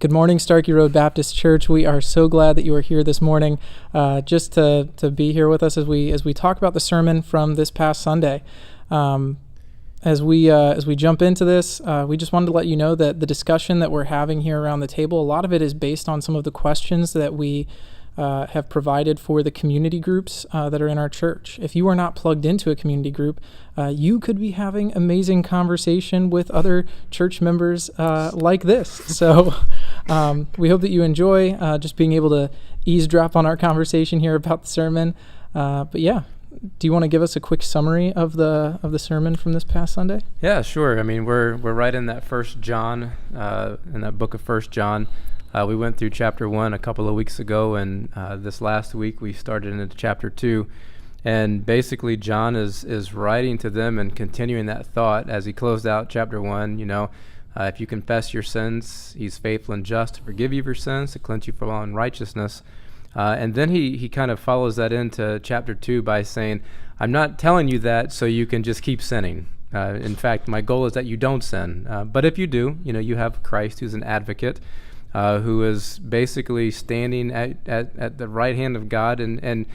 Good morning, Starkey Road Baptist Church. We are so glad that you are here this morning, just to be here with us as we talk about the sermon from this past Sunday. As we jump into this, we just wanted to let you know that the discussion that we're having here around the table, a lot of it is based on some of the questions that we have provided for the community groups that are in our church. If you are not plugged into a community group, you could be having amazing conversation with other church members like this. So we hope that you enjoy just being able to eavesdrop on our conversation here about the sermon. But yeah, do you want to give us a quick summary of the sermon from this past Sunday? Yeah, sure. I mean, we're right in that First John, in that book of First John. We went through chapter 1 a couple of weeks ago, and this last week we started into chapter 2. And basically, John is writing to them and continuing that thought as he closed out chapter 1. You know, if you confess your sins, he's faithful and just to forgive you your sins, to cleanse you from all unrighteousness. And then he kind of follows that into chapter 2 by saying, I'm not telling you that so you can just keep sinning. In fact, my goal is that you don't sin. But if you do, you know, you have Christ who's an advocate, who is basically standing at the right hand of God and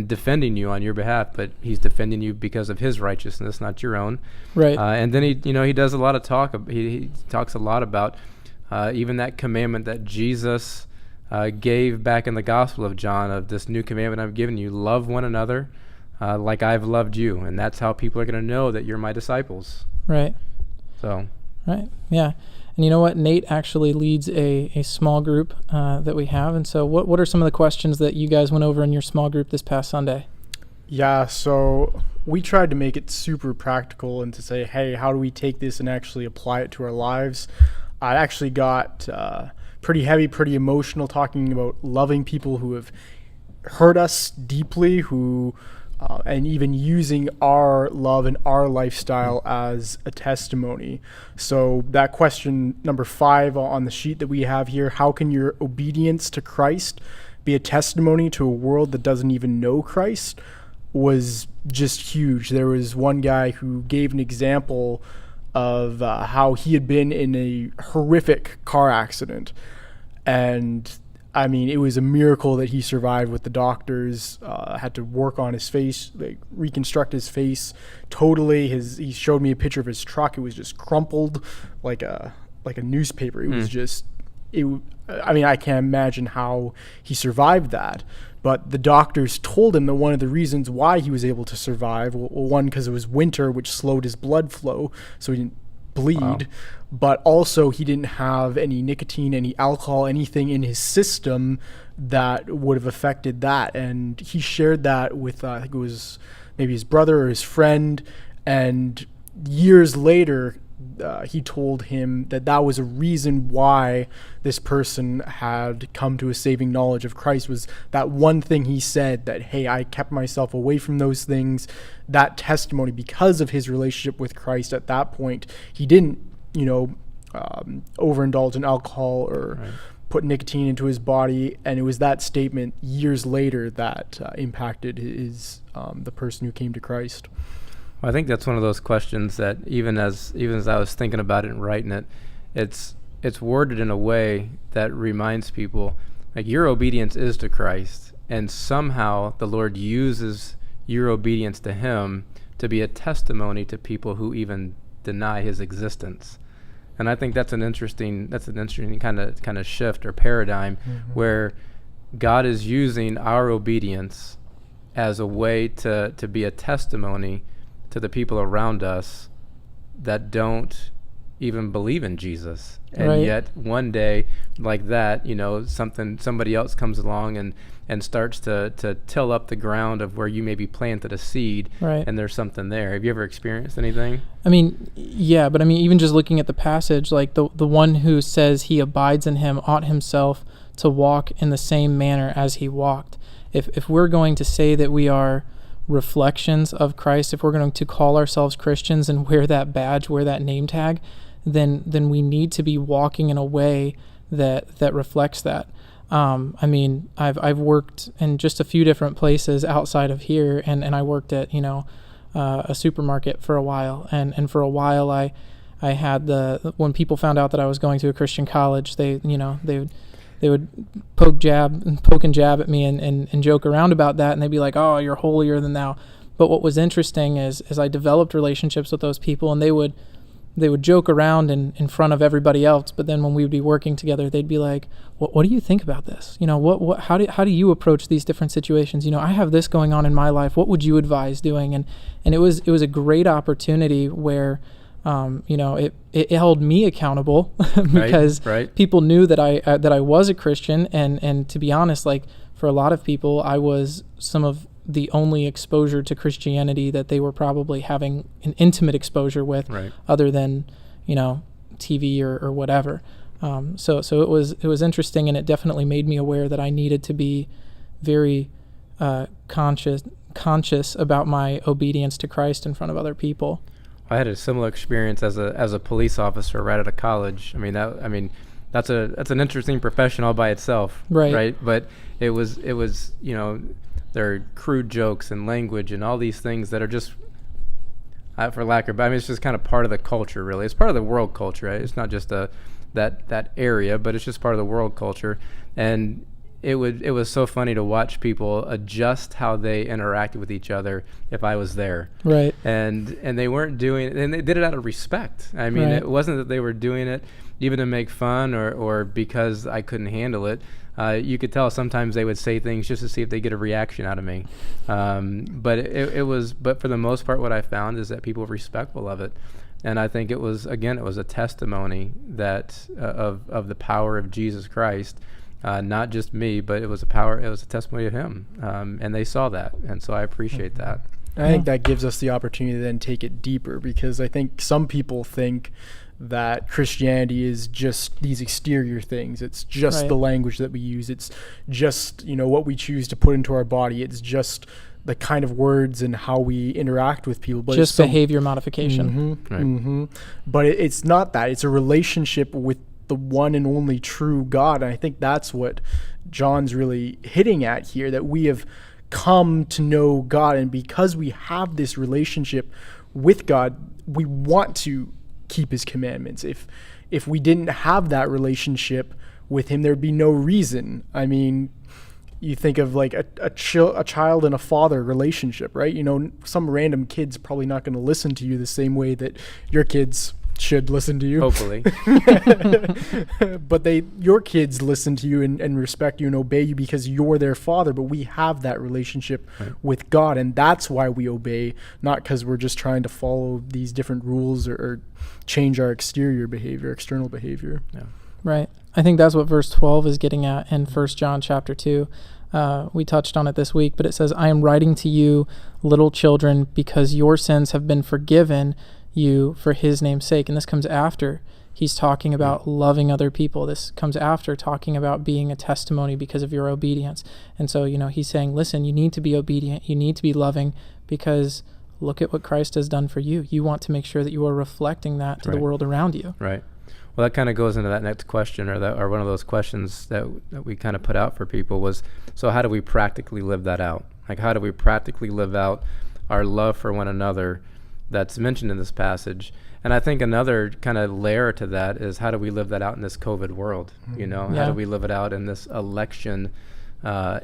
defending you on your behalf, but he's defending you because of his righteousness, not your own. Right. And then he does a lot of talk. He talks a lot about even that commandment that Jesus gave back in the Gospel of John, of this new commandment I've given you, love one another like I've loved you. And that's how people are going to know that you're my disciples. Right. So. Right. Yeah. And you know what? Nate actually leads a small group that we have. And so what are some of the questions that you guys went over in your small group this past Sunday? Yeah, so we tried to make it super practical and to say, hey, how do we take this and actually apply it to our lives? I actually got pretty heavy, pretty emotional, talking about loving people who have hurt us deeply, who and even using our love and our lifestyle as a testimony. So that question number 5 on the sheet that we have here, how can your obedience to Christ be a testimony to a world that doesn't even know Christ, was just huge. There was one guy who gave an example of how he had been in a horrific car accident. And I mean, it was a miracle that he survived. With the doctors had to work on his face, like reconstruct his face totally. He showed me a picture of his truck. It was just crumpled like a newspaper. It was just, I mean, I can't imagine how he survived that. But the doctors told him that one of the reasons why he was able to survive, well, one, because it was winter, which slowed his blood flow, so he didn't bleed. Wow. But also he didn't have any nicotine, any alcohol, anything in his system that would have affected that. And he shared that with, I think it was maybe his brother or his friend. And years later, he told him that was a reason why this person had come to a saving knowledge of Christ, was that one thing he said, that, hey, I kept myself away from those things. That testimony, because of his relationship with Christ at that point, he didn't, overindulge in alcohol or put nicotine into his body. And it was that statement years later that impacted his the person who came to Christ. Well, I think that's one of those questions that even as I was thinking about it and writing it, it's worded in a way that reminds people, like, your obedience is to Christ, and somehow the Lord uses your obedience to him to be a testimony to people who even deny his existence. And I think that's an interesting kind of shift or paradigm, where God is using our obedience as a way to be a testimony to the people around us that don't even believe in Jesus. And yet one day, like that, somebody else comes along and starts to till up the ground of where you maybe planted a seed, and there's something there. Have you ever experienced anything? I mean, yeah, but I mean, even just looking at the passage, like the one who says he abides in him ought himself to walk in the same manner as he walked. If we're going to say that we are reflections of Christ, if we're going to call ourselves Christians and wear that badge, wear that name tag, then we need to be walking in a way that reflects that. I mean, I've worked in just a few different places outside of here, and I worked at a supermarket for a while, and for a while I I had when people found out that I was going to a Christian college, they would poke and jab at me and joke around about that, and they'd be like, "Oh, you're holier than thou." But what was interesting is I developed relationships with those people, and they would joke around in front of everybody else, but then when we would be working together, they'd be like, what do you think about this? How do you approach these different situations? I have this going on in my life. What would you advise doing? And it was a great opportunity where, it held me accountable because people knew that I was a Christian. And to be honest, like for a lot of people, I was some of the only exposure to Christianity that they were probably having an intimate exposure with, other than, TV or whatever. So it was interesting, and it definitely made me aware that I needed to be very conscious about my obedience to Christ in front of other people. I had a similar experience as a police officer right out of college. That's an interesting profession all by itself, right? But it was there are crude jokes and language and all these things that are just, for lack of, it's just kind of part of the culture, really. It's part of the world culture, right? It's not just that area, but it's just part of the world culture. And it was so funny to watch people adjust how they interacted with each other if I was there. Right. And they weren't doing it, and they did it out of respect. It wasn't that they were doing it even to make fun or because I couldn't handle it. You could tell sometimes they would say things just to see if they get a reaction out of me. But for the most part, what I found is that people were respectful of it. And I think it was a testimony that of the power of Jesus Christ, not just me, but it was a testimony of him. And they saw that. And so I appreciate that. I think that gives us the opportunity to then take it deeper, because I think some people think that Christianity is just these exterior things. It's just the language that we use. It's just, what we choose to put into our body. It's just the kind of words and how we interact with people. But just behavior modification. But it's not that. It's a relationship with the one and only true God. And I think that's what John's really hitting at here, that we have come to know God. And because we have this relationship with God, we want to keep his commandments. If we didn't have that relationship with him, there'd be no reason. You think of like a child and a father relationship, right? Some random kid's probably not going to listen to you the same way that your kids should listen to you. Hopefully. But your kids listen to you and respect you and obey you because you're their father. But we have that relationship with God, and that's why we obey, not because we're just trying to follow these different rules or change our external behavior. Yeah. Right. I think that's what verse 12 is getting at in 1 John chapter 2. We touched on it this week, but it says, "I am writing to you, little children, because your sins have been forgiven you for his name's sake." And this comes after he's talking about loving other people. This comes after talking about being a testimony because of your obedience. And so, he's saying, listen, you need to be obedient. You need to be loving, because look at what Christ has done for you. You want to make sure that you are reflecting that to the world around you. Right. Well, that kind of goes into that next question, or one of those questions that we kind of put out for people was, so how do we practically live that out? Like, how do we practically live out our love for one another that's mentioned in this passage? And I think another kind of layer to that is, how do we live that out in this COVID world? How do we live it out in this election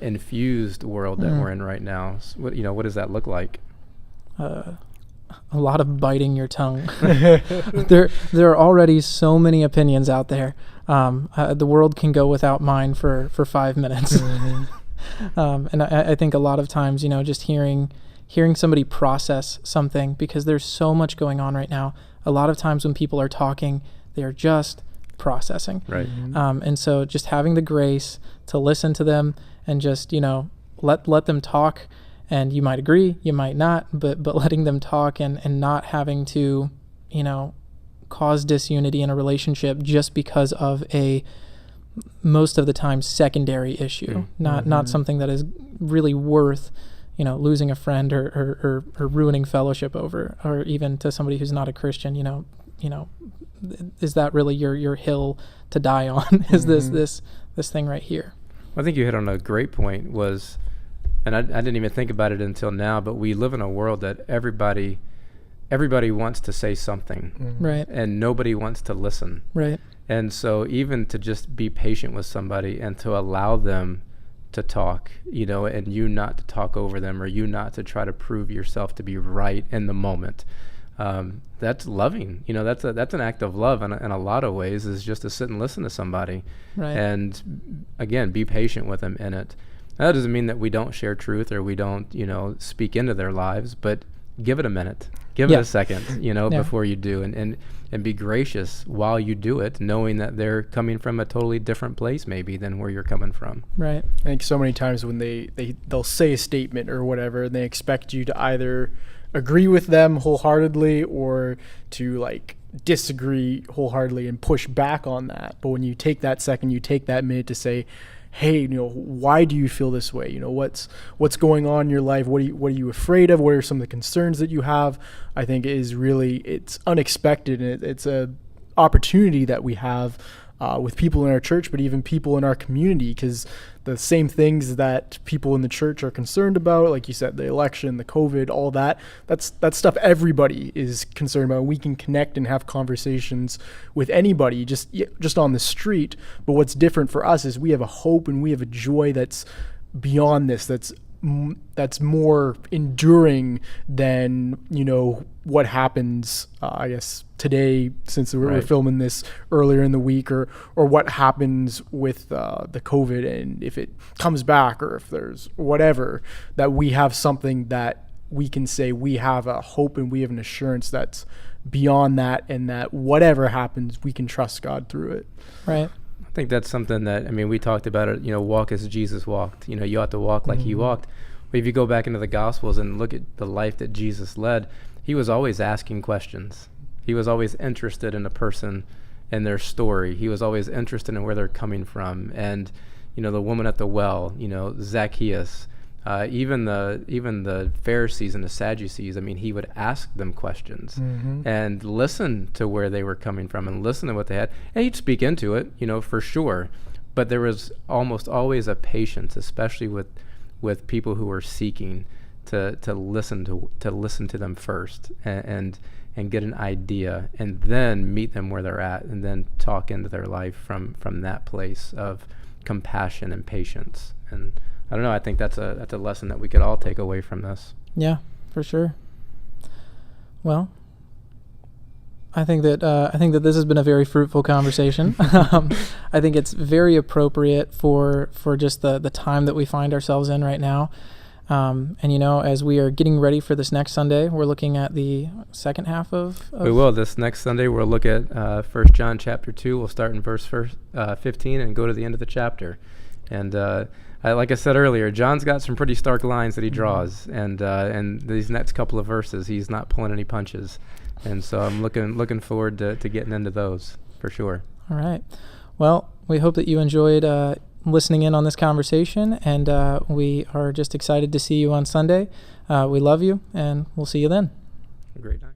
infused world that we're in right now? So what does that look like? A lot of biting your tongue. There are already so many opinions out there. The world can go without mine for 5 minutes. And I think a lot of times, just hearing somebody process something, because there's so much going on right now. A lot of times when people are talking, they are just processing. Right. And so just having the grace to listen to them and just, let them talk. And you might agree, you might not, but letting them talk and not having to, cause disunity in a relationship just because of a, most of the time, secondary issue, not something that is really worth, losing a friend or ruining fellowship over, or even to somebody who's not a Christian. Is that really your hill to die on? Is this thing right here? I think you hit on a great point. And I didn't even think about it until now, but we live in a world that everybody everybody wants to say something, Right. and nobody wants to listen. Right. And so even to just be patient with somebody and to allow them to talk, and you not to talk over them, or you not to try to prove yourself to be right in the moment. That's loving. That's an act of love in a lot of ways, is just to sit and listen to somebody. Right. And again, be patient with them in it. That doesn't mean that we don't share truth or we don't, speak into their lives, but give it a minute, give it a second, before you do, and be gracious while you do it, knowing that they're coming from a totally different place maybe than where you're coming from. Right. I think so many times when they'll say a statement or whatever, and they expect you to either agree with them wholeheartedly or to like disagree wholeheartedly and push back on that. But when you take that second, you take that minute to say, hey, why do you feel this way? What's going on in your life? What are you afraid of? What are some of the concerns that you have? I think it's unexpected, and it's a opportunity that we have with people in our church, but even people in our community, because the same things that people in the church are concerned about, like you said, the election, the COVID, all that's stuff everybody is concerned about. We can connect and have conversations with anybody just on the street. But what's different for us is we have a hope and we have a joy that's beyond this, that's more enduring than what happens I guess today, since we're filming this earlier in the week, or what happens with the COVID, and if it comes back, or if there's whatever, that we have something that we can say we have a hope and we have an assurance that's beyond that, and that whatever happens, we can trust God through it. Right. I think that's something that, we talked about it, walk as Jesus walked. You ought to walk like he walked. But if you go back into the Gospels and look at the life that Jesus led, he was always asking questions. He was always interested in a person and their story. He was always interested in where they're coming from. And, the woman at the well, Zacchaeus, even the Pharisees and the Sadducees, he would ask them questions and listen to where they were coming from and listen to what they had. And he'd speak into it, for sure. But there was almost always a patience, especially with people who were seeking to listen to them first and get an idea, and then meet them where they're at, and then talk into their life from that place of compassion and patience. And I don't know, I think that's a lesson that we could all take away from this. Yeah, for sure. Well, I think that this has been a very fruitful conversation. I think it's very appropriate for just the time that we find ourselves in right now. And as we are getting ready for this next Sunday, we're looking at the second half of We will. This next Sunday, we'll look at 1 John chapter 2. We'll start in verse 15 and go to the end of the chapter. And like I said earlier, John's got some pretty stark lines that he draws, and these next couple of verses, he's not pulling any punches. And so I'm looking forward to getting into those for sure. All right. Well, we hope that you enjoyed listening in on this conversation, and we are just excited to see you on Sunday. We love you, and we'll see you then. A great night.